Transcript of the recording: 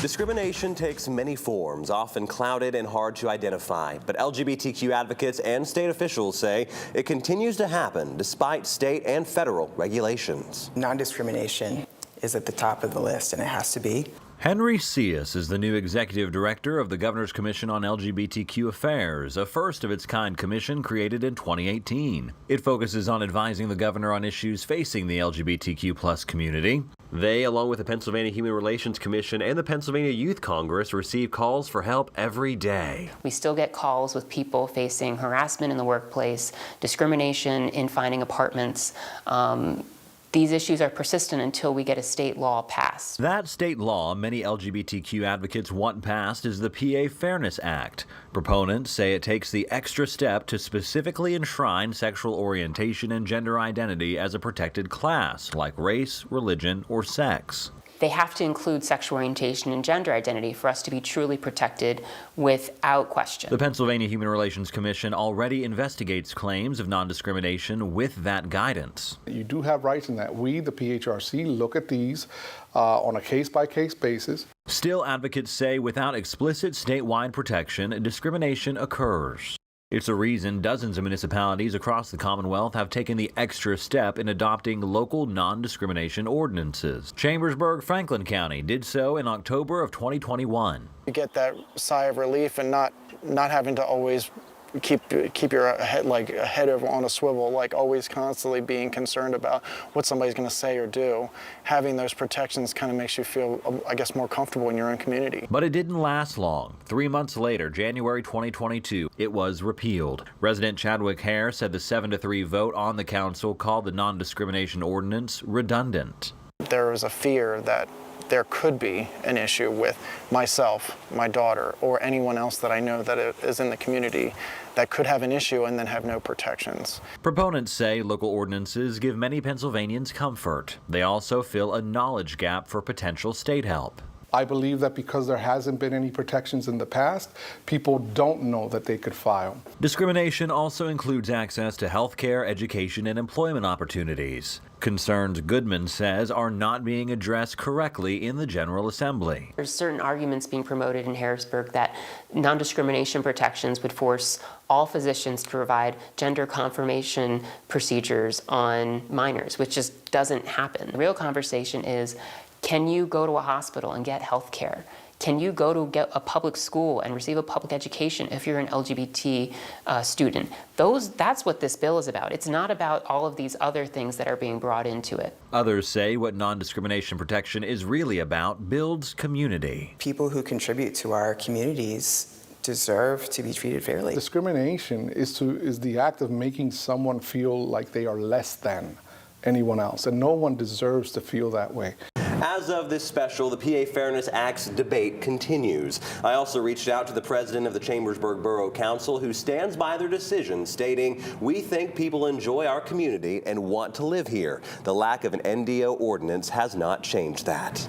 Discrimination takes many forms, often clouded and hard to identify. But LGBTQ advocates and state officials say it continues to happen despite state and federal regulations. Non-discrimination is at the top of the list, and it has to be. Henry Sias is the new executive director of the Governor's Commission on LGBTQ Affairs, a first-of-its-kind commission created in 2018. It focuses on advising the governor on issues facing the LGBTQ+ community. They, along with the Pennsylvania Human Relations Commission and the Pennsylvania Youth Congress, receive calls for help every day. We still get calls with people facing harassment in the workplace, discrimination in finding apartments. These issues are persistent until we get a state law passed. That state law many LGBTQ advocates want passed is the PA Fairness Act. Proponents say it takes the extra step to specifically enshrine sexual orientation and gender identity as a protected class, like race, religion, or sex. They have to include sexual orientation and gender identity for us to be truly protected without question. The Pennsylvania Human Relations Commission already investigates claims of non-discrimination with that guidance. You do have rights in that. We, the PHRC, look at these on a case-by-case basis. Still, advocates say without explicit statewide protection, discrimination occurs. It's a reason dozens of municipalities across the Commonwealth have taken the extra step in adopting local non-discrimination ordinances. Chambersburg, Franklin County did so in October of 2021. You get that sigh of relief and not having to always keep your head over on a swivel, like always constantly being concerned about what somebody's going to say or do. Having those protections kind of makes you feel, I guess, more comfortable in your own community. But it didn't last long. 3 months later, January 2022, it was repealed. Resident Chadwick Hare said the 7-3 vote on the council called the non-discrimination ordinance redundant. There was a fear that there could be an issue with myself, my daughter, or anyone else that I know that is in the community that could have an issue and then have no protections. Proponents say local ordinances give many Pennsylvanians comfort. They also fill a knowledge gap for potential state help. I believe that because there hasn't been any protections in the past, people don't know that they could file. Discrimination also includes access to health care, education, and employment opportunities. Concerns Goodman says are not being addressed correctly in the General Assembly. There's certain arguments being promoted in Harrisburg that non-discrimination protections would force all physicians to provide gender confirmation procedures on minors, which just doesn't happen. The real conversation is, can you go to a hospital and get health care? Can you go to get a public school and receive a public education if you're an LGBT student? That's what this bill is about. It's not about all of these other things that are being brought into it. Others say what non-discrimination protection is really about builds community. People who contribute to our communities deserve to be treated fairly. Discrimination is the act of making someone feel like they are less than anyone else, and no one deserves to feel that way. As of this special, the PA Fairness Act's debate continues. I also reached out to the president of the Chambersburg Borough Council, who stands by their decision, stating, "We think people enjoy our community and want to live here. The lack of an NDO ordinance has not changed that."